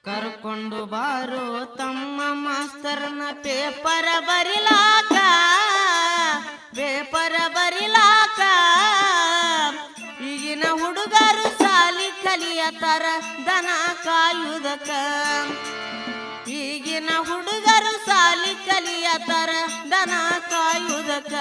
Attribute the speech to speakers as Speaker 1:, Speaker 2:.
Speaker 1: ಕರ್ಕೊಂಡು ಬಾರೋ ತಮ್ಮ ಮಾಸ್ತರ್ನ ಪೇಪರ್ ಬರಿಲಾಕ ಈಗಿನ ಹುಡುಗರು ಸಾಲಿ ಕಲಿಯತಾರ ದನ ಕಾಯುವುದಕ್ಕ ಈಗಿನ ಹುಡುಗರು ಸಾಲಿ ಕಲಿಯತಾರ ದನ ಕಾಯುವುದಕ್ಕ